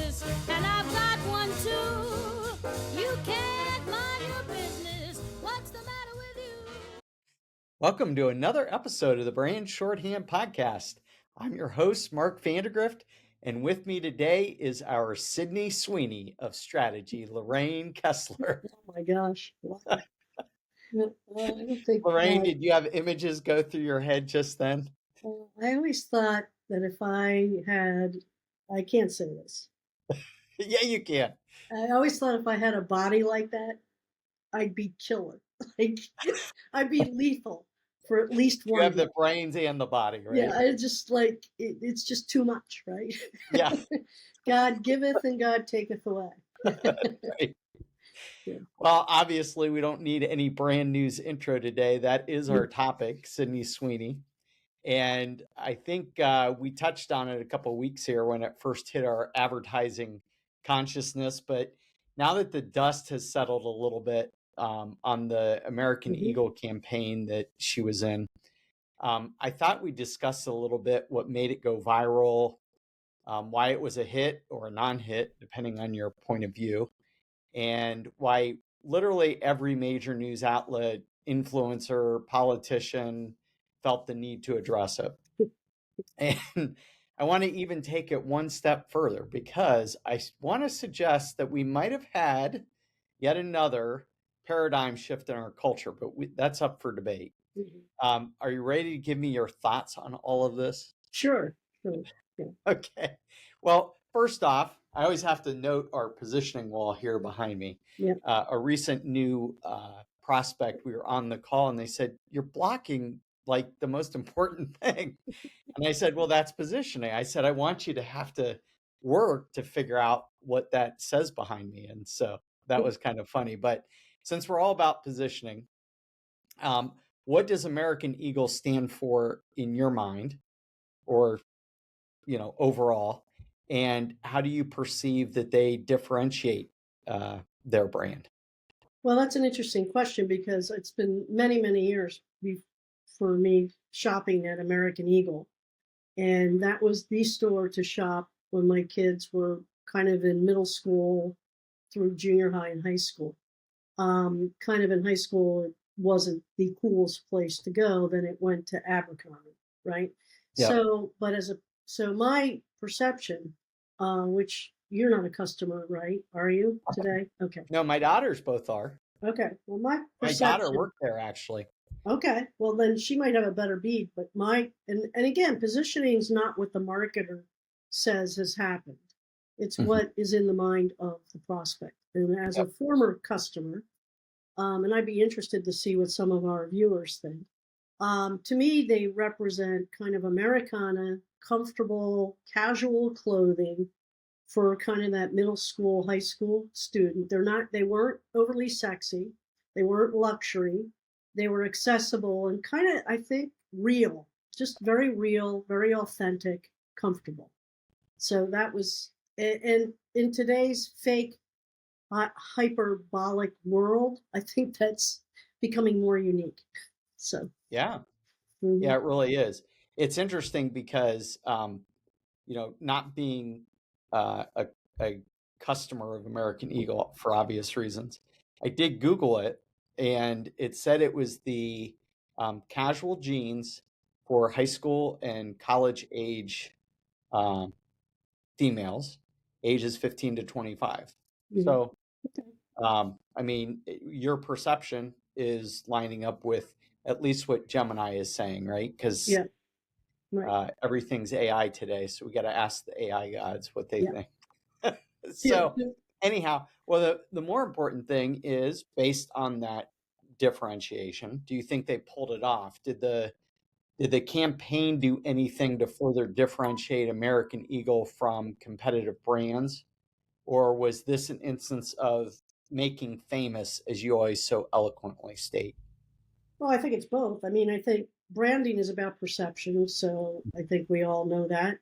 business, and I've got one too. You can't mind your business. What's the matter with you? Welcome to another episode of the Brand Shorthand Podcast. I'm your host, Mark Vandergrift, and with me today is our Sydney Sweeney of Strategy, Lorraine Kessler. Oh my gosh. Wow. I don't think Lorraine, did you have images go through your head just then? I always thought that if I can't say this. Yeah, you can. I always thought if I had a body like that, I'd be killer. Like I'd be lethal for at least You one have the day. brains and the body, right? Yeah, I just like it's just too much, right? Yeah. God giveth and God taketh away. Right. Yeah. Well, obviously, we don't need any brand news intro today. That is our topic, Sydney Sweeney. And I think we touched on it a couple of weeks here when it first hit our advertising consciousness. But now that the dust has settled a little bit on the American Eagle campaign that she was in, I thought we'd discuss a little bit what made it go viral, why it was a hit or a non-hit, depending on your point of view, and why literally every major news outlet, influencer, politician felt the need to address it. And I want to even take it one step further because I want to suggest that we might have had yet another paradigm shift in our culture, but that's up for debate. Are you ready to give me your thoughts on all of this? Sure. Yeah. Okay. Well, first off, I always have to note our positioning wall here behind me. Yeah. A recent new prospect, we were on the call and they said, "You're blocking like the most important thing." And I said, "Well, that's positioning." I said, "I want you to have to work to figure out what that says behind me." And so that was kind of funny. But since we're all about positioning, what does American Eagle stand for in your mind, or overall, and how do you perceive that they differentiate their brand? Well, that's an interesting question because it's been many, many years for me shopping at American Eagle. And that was the store to shop when my kids were kind of in middle school through junior high and high school. Kind of in high school, it wasn't the coolest place to go. Then it went to Abercrombie, right? Yep. So my perception, which you're not a customer, right? Are you today? Okay. No, my daughters both are. Okay. Well, my My perception. daughter worked there actually. Okay. Well, then she might have a better bead, but and again, positioning is not what the marketer says has happened. It's what is in the mind of the prospect. And as a former customer, and I'd be interested to see what some of our viewers think. To me, they represent kind of Americana, comfortable, casual clothing for kind of that middle school, high school student. They weren't overly sexy. They weren't luxury. They were accessible and kind of, I think, real, just very real, very authentic, comfortable. So that was, and in today's fake hyperbolic world, I think that's becoming more unique. So yeah, it really is. It's interesting because not being a customer of American Eagle for obvious reasons, I did Google it, and it said it was the casual jeans for high school and college age females, ages 15 to 25. So, I mean, your perception is lining up with at least what Gemini is saying, right? Because everything's AI today, so we got to ask the AI gods what they think. So anyhow, well, the more important thing is, based on that differentiation, do you think they pulled it off? Did the campaign do anything to further differentiate American Eagle from competitive brands? Or was this an instance of making famous, as you always so eloquently state? Well, I think it's both. I mean, I think branding is about perception, so I think we all know that.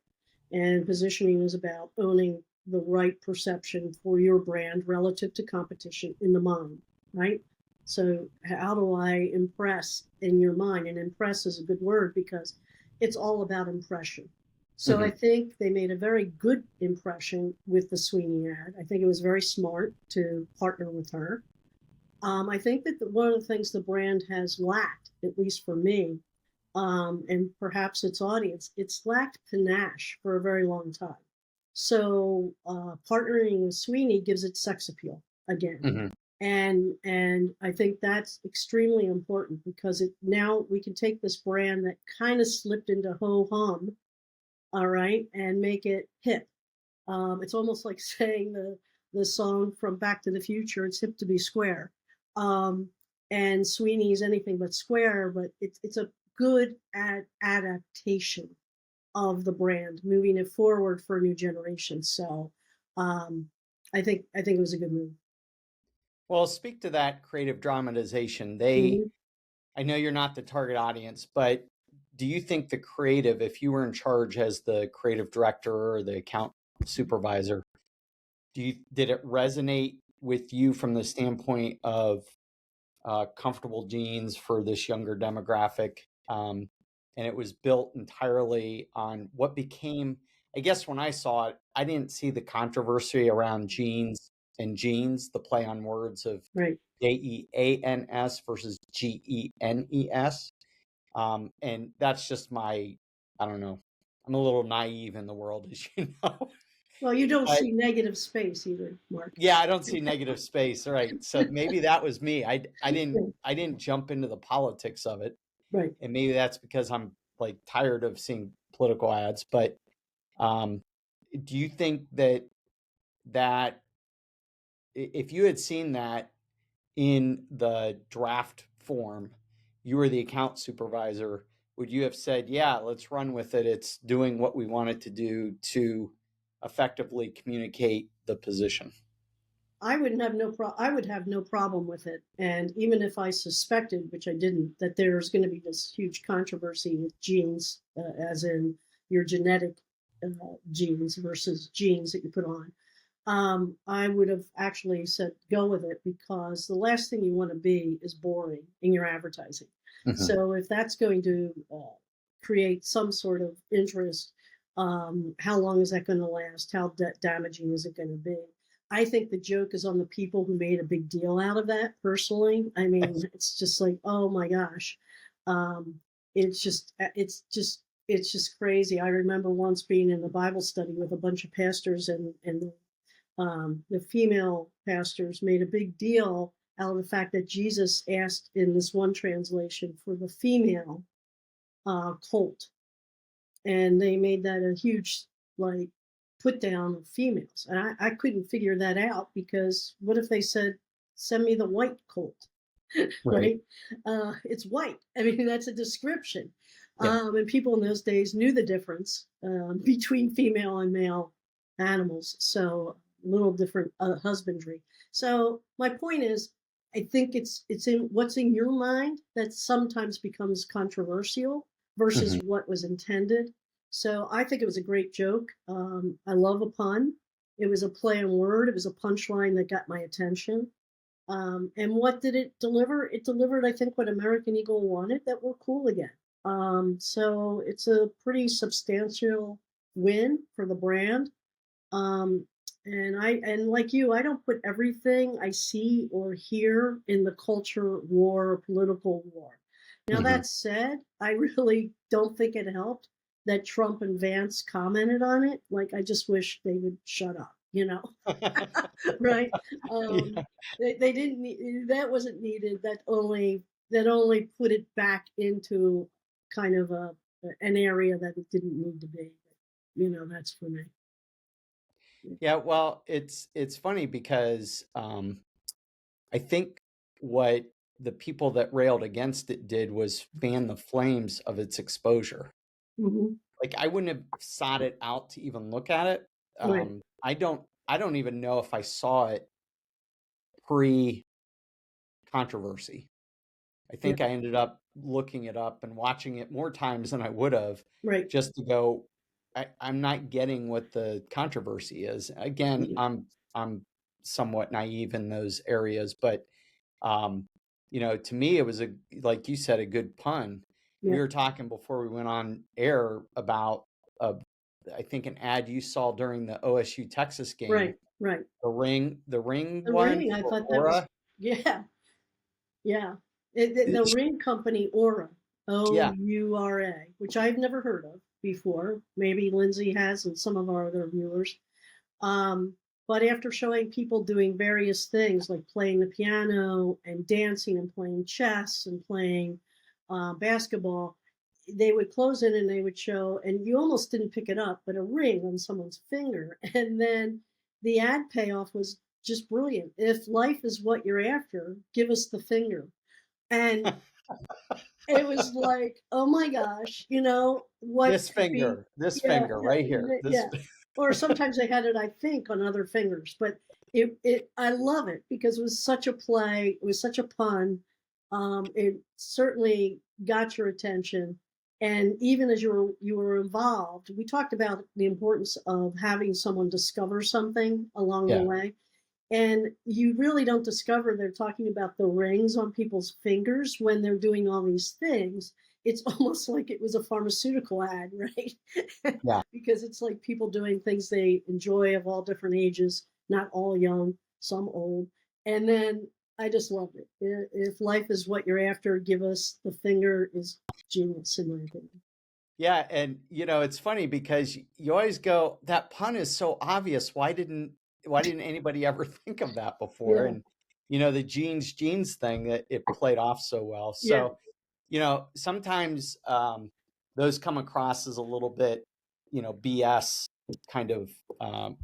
And positioning is about owning the right perception for your brand relative to competition in the mind, right? So how do I impress in your mind? And impress is a good word because it's all about impression. So I think they made a very good impression with the Sweeney ad. I think it was very smart to partner with her. I think that one of the things the brand has lacked, at least for me, and perhaps its audience, it's lacked panache for a very long time. So partnering with Sweeney gives it sex appeal again. Hmm. And I think that's extremely important because now we can take this brand that kind of slipped into ho hum, all right, and make it hip. It's almost like saying the song from Back to the Future, "It's hip to be square." Um, and Sweeney is anything but square, but it's a good adaptation of the brand, moving it forward for a new generation. So um, I think it was a good move. Well, speak to that creative dramatization. Mhm. I know you're not the target audience, but do you think the creative, if you were in charge as the creative director or the account supervisor, did it resonate with you from the standpoint of comfortable jeans for this younger demographic? And it was built entirely on what became, I guess when I saw it, I didn't see the controversy around jeans and jeans, the play on words of Right. Jeans versus Genes. And that's just I don't know, I'm a little naive in the world, as you know. Well, you don't But see negative space either, Mark. yeah, I don't see negative space. Right. So maybe that was me. Yeah, I didn't jump into the politics of it. right. And maybe that's because I'm like tired of seeing political ads. But um, do you think that if you had seen that in the draft form, you were the account supervisor, would you have said, yeah, let's run with it? It's doing what we want it to do to effectively communicate the position. I would have no problem with it. And even if I suspected, which I didn't, that there's going to be this huge controversy with genes, as in your genetic genes versus genes that you put on, I would have actually said go with it because the last thing you want to be is boring in your advertising. Hmm. So if that's going to create some sort of interest, how long is that going to last? How damaging is it going to be? I think the joke is on the people who made a big deal out of that. Personally, I mean, it's just like, oh my gosh, um, it's just crazy. I remember once being in a Bible study with a bunch of pastors, and the female pastors made a big deal out of the fact that Jesus asked in this one translation for the female colt, and they made that a huge like put down of females. And I couldn't figure that out because what if they said, "Send me the white colt," Right. right? It's white. I mean, that's a description. Yeah. And people in those days knew the difference between female and male animals. So a little different husbandry. So my point is, I think it's in what's in your mind that sometimes becomes controversial versus Hmm. what was intended. So I think it was a great joke. I love a pun. It was a play on word. It was a punchline that got my attention. And what did it deliver? It delivered, I think, what American Eagle wanted, that we're cool again. So it's a pretty substantial win for the brand. Um, and like you, I don't put everything I see or hear in the culture war or political war. Now Hmm. that said, I really don't think it helped that Trump and Vance commented on it. Like I just wish they would shut up, right? Um, Yeah. they didn't need, that wasn't needed. That only put it back into kind of an area that it didn't need to be. That's for me. Yeah, well, it's funny because I think what the people that railed against it did was fan the flames of its exposure. Mhm. Like I wouldn't have sought it out to even look at it. Right. I don't even know if I saw it pre controversy. I Yeah. think I ended up looking it up and watching it more times than I would have Right. just to go, I'm not getting what the controversy is. Again, Yeah. I'm somewhat naive in those areas, but um, to me it was like you said, a good pun. We Yeah. were talking before we went on air about a I think an ad you saw during the OSU Texas game, Right, right. the ring The one ring, I for thought that was, Aura. yeah, yeah. The ring company Aura, Yeah, Oura, which I've never heard of before. Maybe Lindsay has and some of our other viewers. Um, but after showing people doing various things like playing the piano and dancing and playing chess and playing basketball, they would close in and they would show, and you almost didn't pick it up, but a ring on someone's finger. And then the ad payoff was just brilliant. If life is what you're after, give us the finger. And it was like, oh my gosh, what could be, this yeah, finger right here. yeah. Or sometimes they had it, I think, on other fingers, but I love it because it was such a play, it was such a pun. It certainly got your attention. And even as you were involved, we talked about the importance of having someone discover something along the Yeah. way. And you really don't discover they're talking about the rings on people's fingers when they're doing all these things. It's almost like it was a pharmaceutical ad, right? Yeah. Because it's like people doing things they enjoy of all different ages, not all young, some old. And then I just loved it. If life is what you're after, give us the finger is genius, in my opinion. Yeah, and it's funny because you always go, that pun is so obvious. Why didn't anybody ever think of that before? Yeah, And the jeans thing, that it played off so well. yeah, So, sometimes those come across as a little bit, BS kind of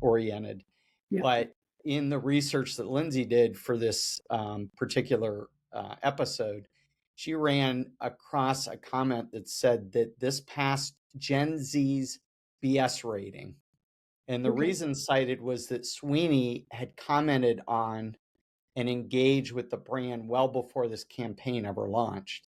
oriented. yeah. But in the research that Lindsay did for this particular episode, she ran across a comment that said that this passed Gen Z's BS rating. And the Okay. reason cited was that Sweeney had commented on and engaged with the brand well before this campaign ever launched.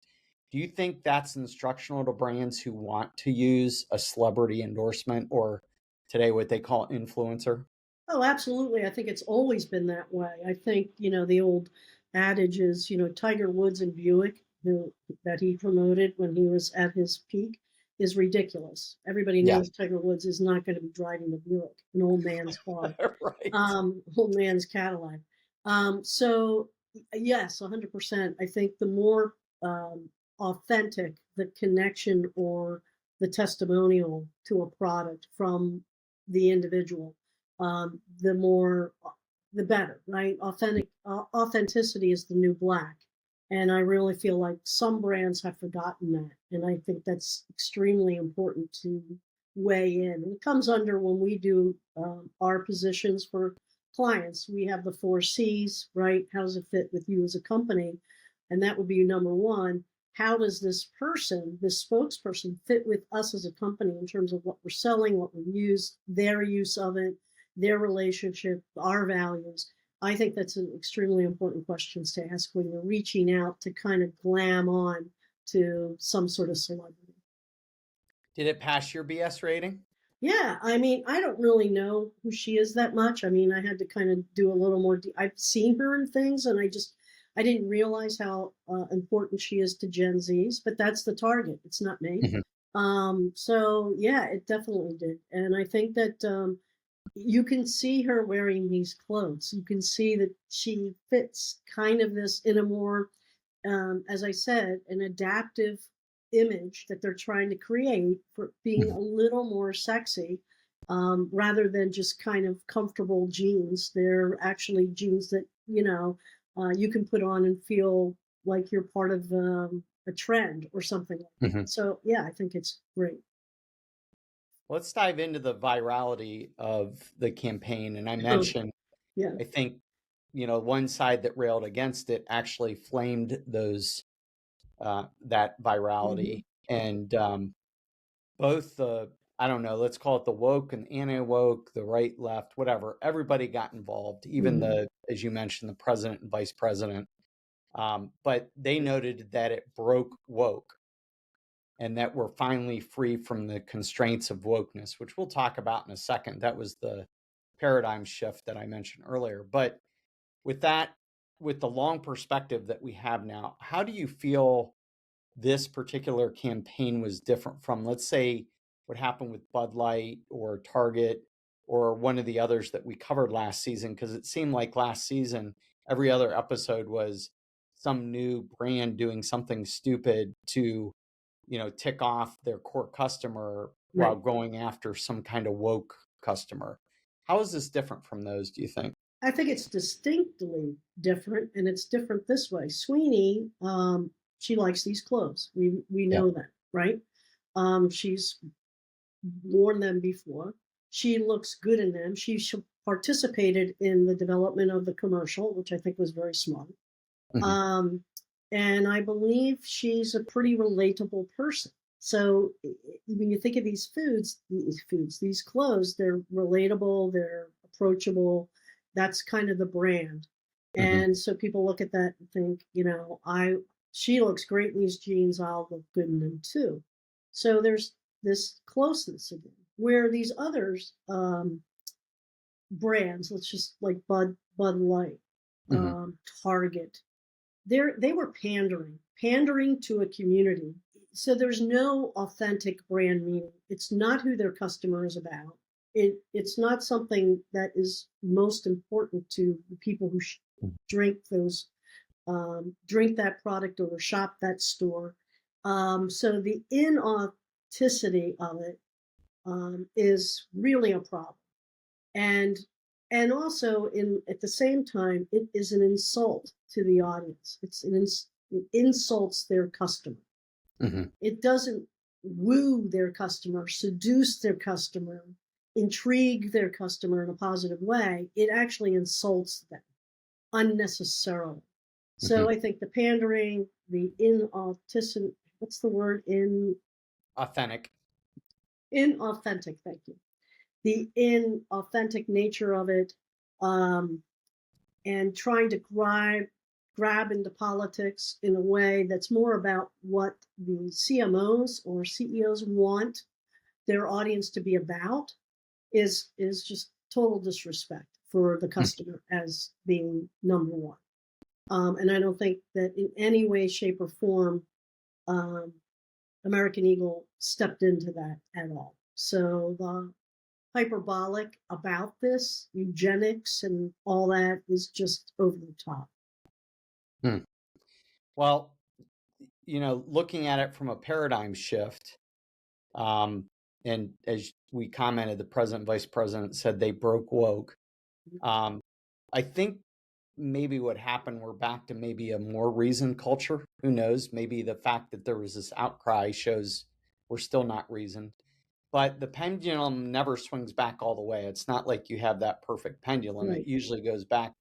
Do you think that's instructional to brands who want to use a celebrity endorsement, or today what they call influencer? Oh, absolutely. I think it's always been that way. I think, the old adage is, Tiger Woods and Buick, that he promoted when he was at his peak, is ridiculous. Everybody Yeah, knows Tiger Woods is not going to be driving the Buick, an old man's car, right. old man's Cadillac. So, yes, 100%. I think the more authentic the connection or the testimonial to a product from the individual, the more, the better, right? Authenticity is the new black. And I really feel like some brands have forgotten that. And I think that's extremely important to weigh in. And it comes under when we do our positions for clients. We have the 4 C's, right? How does it fit with you as a company? And that would be number one. How does this person, this spokesperson, fit with us as a company in terms of what we're selling, what we use, their use of it, their relationship, our values? I think that's an extremely important question to ask when you're reaching out to kind of glam on to some sort of celebrity. Did it pass your BS rating? Yeah, I mean, I don't really know who she is that much. I mean, I had to kind of do a little more. I've seen her in things, and I didn't realize how important she is to Gen Zs. But that's the target. It's not me. Mhm. So yeah, it definitely did, and I think that you can see her wearing these clothes. You can see that she fits kind of this in a more, as I said, an adaptive image that they're trying to create for being Mhm. a little more sexy, rather than just kind of comfortable jeans. They're actually jeans that, you can put on and feel like you're part of a trend or something like that. Mhm. So, yeah, I think it's great. Let's dive into the virality of the campaign. And I Oh, mentioned, yeah. I think, one side that railed against it actually flamed that Hmm. virality. And both I don't know, let's call it the woke and anti-woke, the right, left, whatever, everybody got involved, even Hmm. as you mentioned, the president and vice president. But they noted that it broke woke, and that we're finally free from the constraints of wokeness, which we'll talk about in a second. That was the paradigm shift that I mentioned earlier. But with that, with the long perspective that we have now, how do you feel this particular campaign was different from, let's say, what happened with Bud Light or Target or one of the others that we covered last season, because it seemed like last season every other episode was some new brand doing something stupid to, tick off their core customer while Right. going after some kind of woke customer. How is this different from those, do you think? I think it's distinctly different, and it's different this way. Sweeney, she likes these clothes. We Yeah. know that, right? She's worn them before. She looks good in them. She participated in the development of the commercial, which I think was very smart. Mhm. And I believe she's a pretty relatable person. So when you think of these clothes, they're relatable, they're approachable. That's kind of the brand. Mhm. And so people look at that and think, she looks great in these jeans, I'll look good in them too. So there's this closeness again, where these others brands, let's just like Bud Light, Mhm. Target, they were pandering to a community. So there's no authentic brand meaning. It's not who their customer is about. It's not something that is most important to the people who drink those drink that product or shop that store. So the inauthenticity of it is really a problem. And also in at the same time, it is an insult to the audience. It insults their customer. Mhm. It doesn't woo their customer, seduce their customer, intrigue their customer in a positive way. It actually insults them unnecessarily. So Mhm. I think the pandering, the inauthentic, what's the word? Authentic. Inauthentic, thank you. The inauthentic nature of it, um, and trying to grab into politics in a way that's more about what the CMOs or CEOs want their audience to be about is just total disrespect for the customer as being number one. And I don't think that in any way, shape, or form um, American Eagle stepped into that at all. So the hyperbolic about this, eugenics and all that is just over the top. Hmm. Well, looking at it from a paradigm shift, and as we commented, the president, vice president said they broke woke. I think maybe what happened, we're back to maybe a more reasoned culture. Who knows? Maybe the fact that there was this outcry shows we're still not reasoned. But the pendulum never swings back all the way. It's not like you have that perfect pendulum. It Right, usually goes back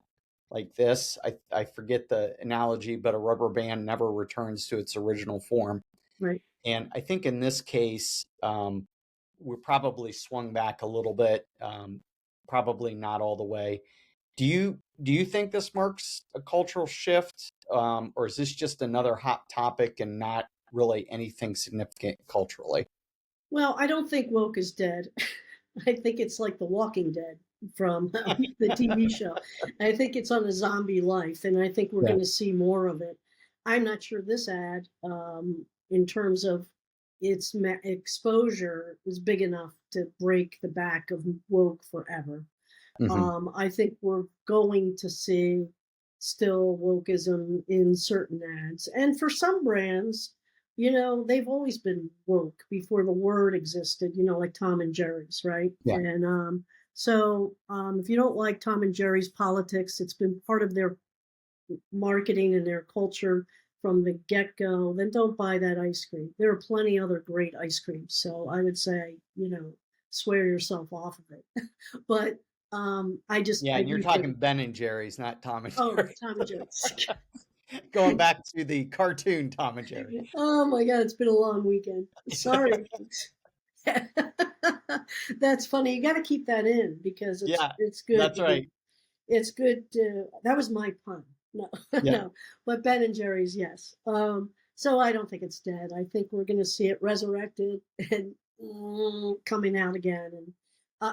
like this. I forget the analogy, but a rubber band never returns to its original form. right. And I think in this case, we probably swung back a little bit, probably not all the way. Do you think this marks a cultural shift, or is this just another hot topic and not really anything significant culturally? Well, I don't think woke is dead. I think it's like The Walking Dead from the TV show. I think it's on a zombie life, and I think we're Yeah. going to see more of it. I'm not sure this ad, in terms of its exposure, is big enough to break the back of woke forever. Hmm. I think we're going to see still wokeism in certain ads. And for some brands, they've always been woke before the word existed, like Tom and Jerry's, right? Yeah. And if you don't like Tom and Jerry's politics, it's been part of their marketing and their culture from the get go, then don't buy that ice cream. There are plenty other great ice creams. So I would say, swear yourself off of it. But Yeah, I and you're do talking think, Ben and Jerry's, not Tom and oh, Jerry. Tom and Jerry's. Going back to the cartoon Tom and Jerry. Oh my God, it's been a long weekend. Sorry, folks. That's funny. You got to keep that in because Yeah, it's good that's to be. right. It's good to. That was my pun. No, Yeah. no. But Ben and Jerry's, yes. So I don't think it's dead. I think we're going to see it resurrected and coming out again. And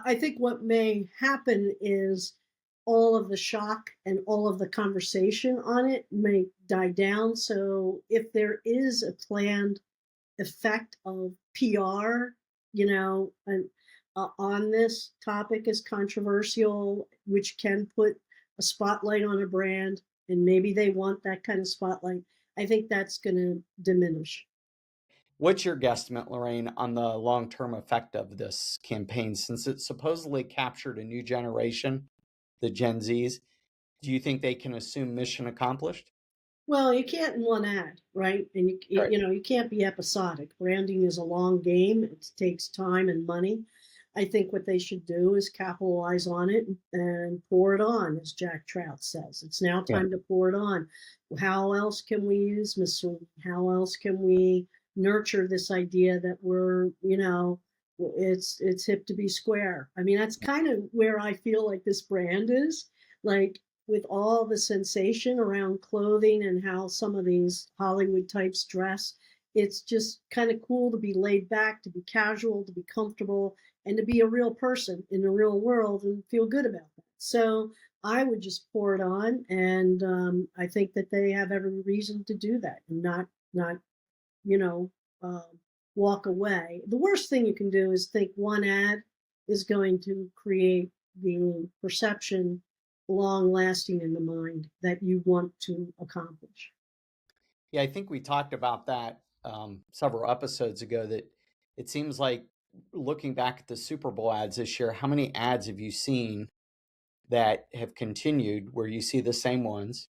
I think what may happen is all of the shock and all of the conversation on it may die down. So if there is a planned effect of PR and on this topic is controversial, which can put a spotlight on a brand, and maybe they want that kind of spotlight. I think that's going to diminish. What's your guesstimate, Lorraine, on the long-term effect of this campaign since it supposedly captured a new generation, the Gen Zs? Do you think they can assume mission accomplished? Well, you can't in one ad, right? And Right. you can't be episodic. Branding is a long game. It takes time and money. I think what they should do is capitalize on it and pour it on, as Jack Trout says. It's now Yeah. time to pour it on. How else can we use Miss Sweeney? How else can we nurture this idea that it's hip to be square? I mean, that's kind of where I feel like this brand is. Like, with all the sensation around clothing and how some of these Hollywood types dress, it's just kind of cool to be laid back, to be casual, to be comfortable, and to be a real person in the real world and feel good about that. So I would just pour it on, and I think that they have every reason to do that and not you know walk away. The worst thing you can do is think one ad is going to create the perception long lasting in the mind that you want to accomplish. Yeah, I think we talked about that several episodes ago that it seems like looking back at the Super Bowl ads this year, how many ads have you seen that have continued where you see the same ones?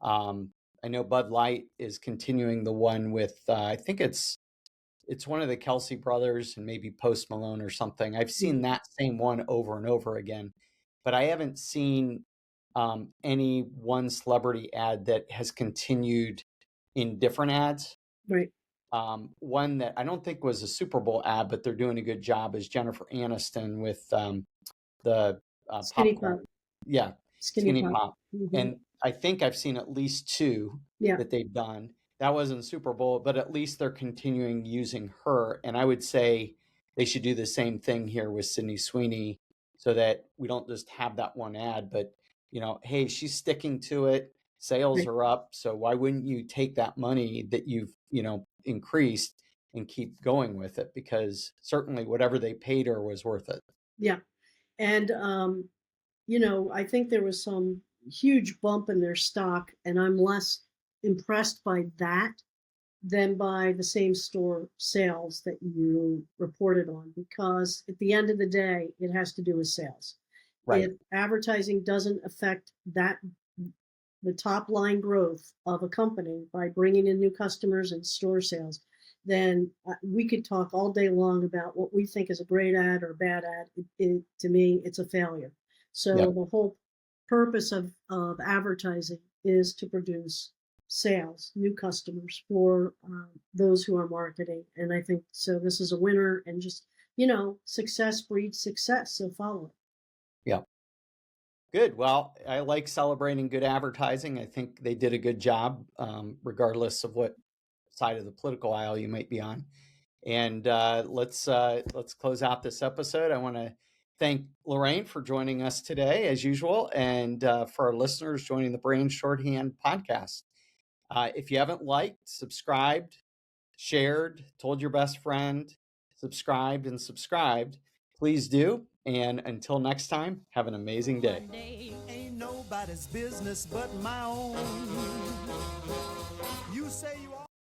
I know Bud Light is continuing the one with, I think it's one of the Kelsey brothers and maybe Post Malone or something. I've seen Mhm. that same one over and over again, but I haven't seen any one celebrity ad that has continued in different ads. Right. One that I don't think was a Super Bowl ad, but they're doing a good job is Jennifer Aniston with the Skinny popcorn. pop. Yeah, Skinny Skinny pop. Pop. Hmm. And I think I've seen at least two Yeah. that they've done. That wasn't Super Bowl, but at least they're continuing using her. And I would say they should do the same thing here with Sydney Sweeney so that we don't just have that one ad, but hey, she's sticking to it. Sales Right. are up. So why wouldn't you take that money that you've, increased and keep going with it? Because certainly whatever they paid her was worth it. Yeah. And I think there was some huge bump in their stock, and I'm less impressed by that than by the same store sales that you reported on, because at the end of the day, it has to do with sales. Right. If advertising doesn't affect the top line growth of a company by bringing in new customers and store sales, then we could talk all day long about what we think is a great ad or a bad ad. To me, it's a failure. Yeah. So the whole purpose of advertising is to produce sales, new customers for those who are marketing. And I think so. This is a winner, and just, success breeds success. So follow it. Yeah. Good. Well, I like celebrating good advertising. I think they did a good job, regardless of what side of the political aisle you might be on. And let's close out this episode. I want to thank Lorraine for joining us today, as usual, and for our listeners joining the Brand Shorthand podcast. If you haven't liked, subscribed, shared, told your best friend, subscribed, please do. And until next time, have an amazing day. Ain't nobody's business but my own. You say you are